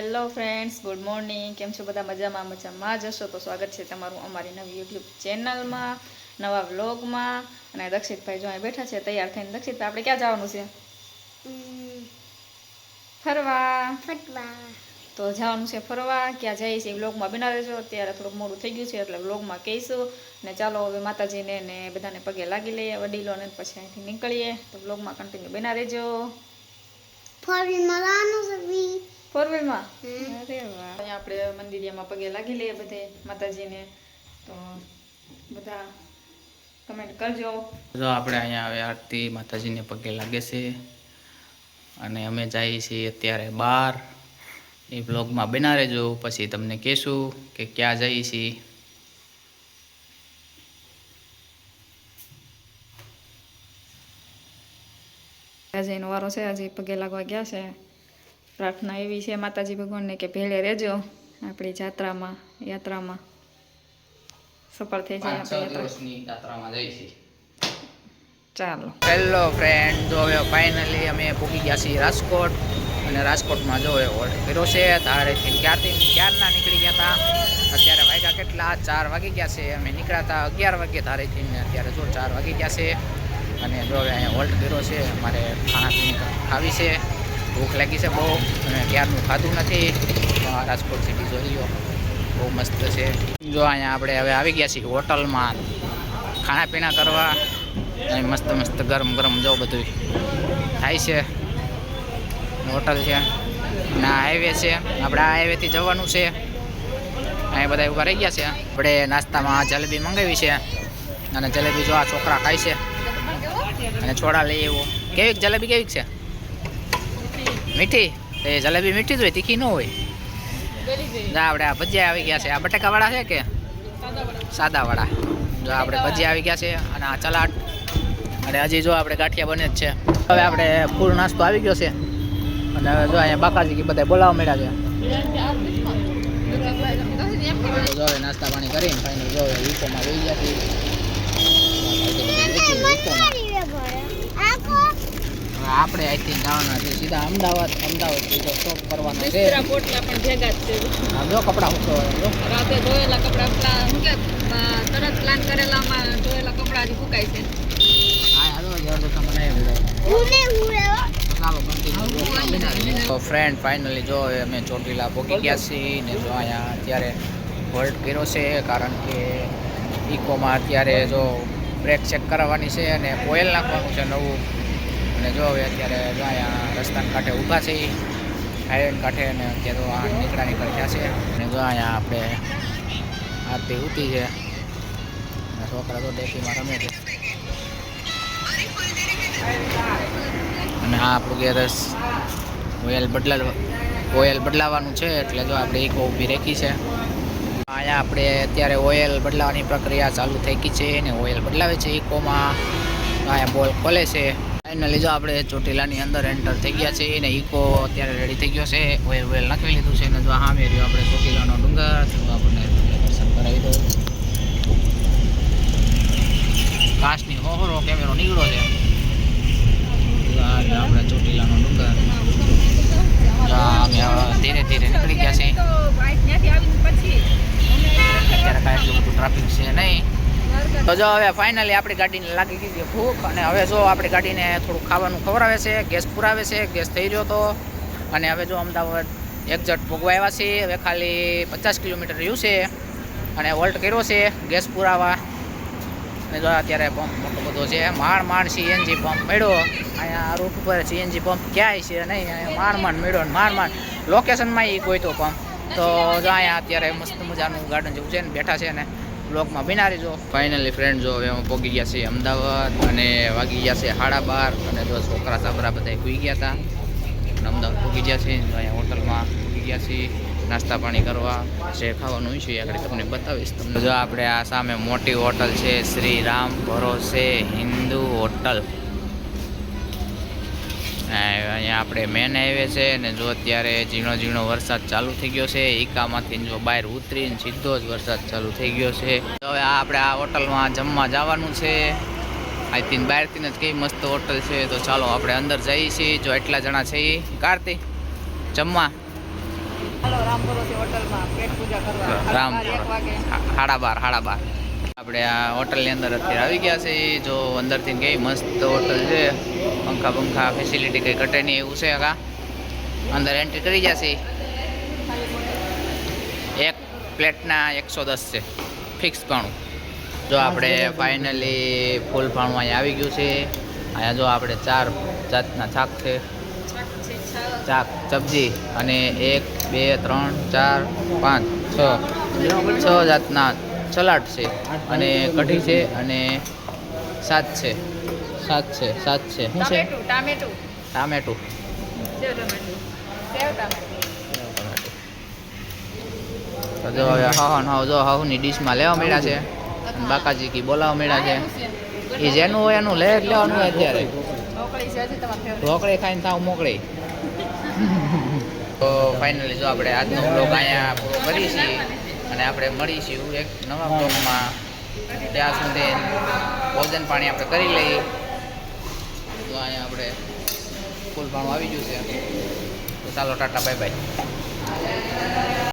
Hello friends, good morning. કેમ છો બધા? મજામાં જશો તો સ્વાગત છે તમારું અમારી નવી યુટ્યુબ ચેનલમાં, નવા વ્લોગમાં. અને દક્ષિતભાઈ જો અહીં બેઠા છે તૈયાર થઈને. દક્ષિતભાઈ, આપણે ક્યાં જવાનું છે? ફરવા. તો જવાનું છે ફરવા. ક્યાં જઈએ છીએ વ્લોગમાં બના રહેજો. અત્યારે થોડુંક મોડું થઈ ગયું છે એટલે વ્લોગમાં કહીશું. ને ચાલો હવે માતાજીને ને બધાને પગે લાગી લઈએ, વડીલોને, પછી અહીંથી નીકળીએ. તો વ્લોગમાં કન્ટિન્યુ બના રહેજો. ફોર વ્હીલમાં અરે વાહ. અહીંયા આપણે મંદિરિયામાં પગે લાગી લઈએ બધે માતાજીને. તો બધા કમેન્ટ કરજો. જો આપણે અહીંયા હવે આરતી માતાજીને પગે લાગે છે અને અમે જઈએ છીએ અત્યારે બહાર. એ બ્લોગમાં બના રહેજો, પછી તમને કહેશું કે ક્યાં જઈએ છીએ. આજે એનો વારો છે, આજે પગે લાગવા ગયા છે. પ્રાર્થના એવી છે માતાજી ભગવાનને કે ભેળે રહેજો આપણી યાત્રામાં સફળ થઈ જાય. 5-6 દિવસની યાત્રામાં જઈએ છીએ. ચાલો. હેલો ફ્રેન્ડ, જો હવે ફાઇનલી અમે પહોંચી ગયા છીએ રાજકોટ. અને રાજકોટમાં જો હોલ્ડ કર્યો છે. ધારેથી ક્યારના નીકળી ગયા હતા. અત્યારે વાગ્યા કેટલા? 4 વાગી ગયા છે. અમે નીકળ્યા હતા 11 વાગે ધારેથી, ને અત્યારે જો 4 વાગી ગયા છે. અને જો હવે અહીંયા હોલ્ડ કર્યો છે. અમારે ખાણા ખાવી છે, ભૂખ લાગી છે બહુ, અને ક્યારનું ખાધું નથી. રાજકોટ સિટી જોઈ લો, બહુ મસ્ત છે. જો અહીંયા આપણે હવે આવી ગયા છીએ હોટલમાં ખાણા પીણા કરવા. અહીં મસ્ત મસ્ત ગરમ ગરમ જો બધું થાય છે. હોટલ છે અને આ હાઈવે છે. આપણે આ હાઈવેથી જવાનું છે. અહીં બધા ઊભા રહી ગયા છે. આપણે નાસ્તામાં જલેબી મંગાવી છે અને જલેબી જો આ છોકરા ખાય છે અને છોડા લઈ એવો. કેવીક જલેબી કેવીક છે? મીઠી. એ જલેબી મીઠી જ હોય, તીખી ન હોય. આપણે આ ભજીયા આવી ગયા છે. આ બટાકાવાળા છે કે સાદાવાળા? જો આપણે ભજીયા આવી ગયા છે અને આ ચલાટ. અને હજી જો આપણે ગાંઠિયા બને જ છે. હવે આપણે ફૂલ નાસ્તો આવી ગયો છે. અને હવે જો અહીંયા બાકાજી બધા બોલાવવા મળ્યા છે. જો હવે નાસ્તા પાણી કરીને ફાઇનલ જો ઈકોમાં વહી ગયા છીએ. આપણે અહીંથી જવાના છે સીધા અમદાવાદ સીધો સ્ટોપ કરવાનો છે. પોટલા પણ ભેગા જ છે. જો કપડાં સુકવવા રાતે ધોયેલા કપડાં તરત પ્લાન કરેલામાં ધોયેલા કપડાં હજી સુકાય છે. ફ્રેન્ડ ફાઇનલી જો અમે ચોટીલા પહોંચી ગયા છીએ. ને જો અહીંયા અત્યારે હોલ્ડ કર્યો છે કારણ કે ઇકોમાં અત્યારે જો બ્રેક ચેક કરાવવાની છે અને ઓઇલ નાખવાનું છે નવું. અને જો હવે અત્યારે જો અહીંયા રસ્તાના કાંઠે ઊભા છે, હાઈવે કાંઠે. અને અત્યારે તો આ નીકળ્યા છે. અને જો અહીંયા આપણે આરતી ઉતી છે અને છોકરા તો ડેકીમાં રમે છે. અને આ આપણું ગેરસ ઓઇલ બદલાવાનું છે એટલે જો આપણે ઇકો ઊભી રાખી છે. અહીંયા આપણે અત્યારે ઓઇલ બદલાવાની પ્રક્રિયા ચાલુ થઈ ગઈ છે અને ઓઇલ બદલાવે છે ઇકોમાં. અહીંયા બોલ ખોલે છે. ફાઇનલી જો આપણે ચોટીલાની અંદર એન્ટર થઈ ગયા છે અને ઇકો અત્યારે રેડી થઈ ગયો છે. ઓઇલ નાખી લીધું છે. અને જો સામે રહ્યો આપણે ચોટીલાનો ડુંગર. આપણને દર્શન કરાવી દો. કાચની હોહરો કેમેરો નીકળો છે. આપણે ચોટીલાનો ડુંગર ધીરે ધીરે નીકળી ગયા છે. અત્યારે કાંઈ એટલું બધું ટ્રાફિક છે નહીં. તો જો હવે ફાઇનલી આપણી ગાડીને લાગી ગઈ ભૂખ. અને હવે જો આપણી ગાડીને થોડું ખાવાનું ખવડાવે છે, ગેસ પુરાવે છે. ગેસ થઈ રહ્યો હતો. અને હવે જો અમદાવાદ એક્ઝેક્ટ ભોગવા આવ્યા છીએ. હવે ખાલી 50 કિલોમીટર રહ્યું છે અને હોલ્ટ કર્યો છે ગેસ પુરાવા. અને જો અત્યારે પંપ મોટો બધો છે. માંડ સીએનજી પંપ મળ્યો. અહીંયા રૂટ ઉપર સીએનજી પંપ ક્યાંય છે નહીં. અહીંયા માંડ મળ્યો ને માંડ લોકેશનમાં એ કોઈ તો પંપ. તો જો અહીંયા અત્યારે મસ્ત મજાનું ગાર્ડન જેવું છે ને બેઠા છે ને બ્લોગમાં બિનારી જો. ફાઇનલી ફ્રેન્ડ જો હવે અમે પહોંચી ગયા છીએ અમદાવાદ અને વાગી ગયા છે 12:30. અને જો છોકરા સાબરા બધા સૂઈ ગયા હતા અને અમદાવાદ પહોંચી ગયા છે. અહીંયા હોટલમાં પહોંચી ગયા છીએ નાસ્તા પાણી કરવા. જે ખાવાનું છે આગળ તમને બતાવીશ. તમને જો આપણે આ સામે મોટી હોટલ છે, શ્રી રામ ભરોસે હિન્દુ હોટલ. અહીંયા આપણે મેન હાઈવે છે. અને જો અત્યારે ઝીણો વરસાદ ચાલુ થઈ ગયો છે. ઈકામાંથી જો બહાર ઉતરીને સીધો જ વરસાદ ચાલુ થઈ ગયો છે. તો હવે આપણે આ હોટલમાં જમવા જવાનું છે. અહીંથી બહારથી જ કઈ મસ્ત હોટલ છે. તો ચાલો આપણે અંદર જઈએ છીએ. જો એટલા જણા છે કાર્તિક જમવા. રામ ભરોસે હોટલમાં પેટ પૂજા કરવા રામ 1 વાગે. 12:30 આપણે આ હોટલની અંદર અત્યારે આવી ગયા છે. જો અંદરથી કઈ મસ્ત હોટલ છે, પંખા ફેસિલિટી કંઈ ઘટે નહીં એવું છે. કા અંદર એન્ટ્રી કરી જશે. એક પ્લેટના 110 છે ફિક્સ ભાણું. જો આપણે ફાઇનલી ફૂલ ભાણું અહીંયા આવી ગયું છે. અહીંયા જો આપણે 4 જાતના શાક છે, શાક સબ્જી અને 1 2 3 4 5 6 જાતના સલાડ છે અને કઢી છે અને 7 છે શું છે ટામેટું ટામેટું સેવ ટામેટું. તો જો હવે જો હાહુની ડીશમાં લેવા મળ્યા છે અને બાકાજી કી બોલાવવા મળ્યા છે. એ જેનું હોય એનું લે જ લેવાનું હોય અત્યારે. ઢોકળી છે હજી તમારે ફેવરેટ. ઢોકળી ખાઈને થાવ મોકળી. તો ફાઇનલી જો આપણે આજનો બ્લોગ અહીંયા પૂરો કરીએ છીએ અને આપણે મળીશું એક નવા બ્લોગમાં. ત્યાં સુધી ભોજન પાણી આપણે કરી લઈએ. તો અહીંયા આપણે ફૂલ ભાણું આવી ગયું છે. તો ચાલો ટાટા બાય બાય.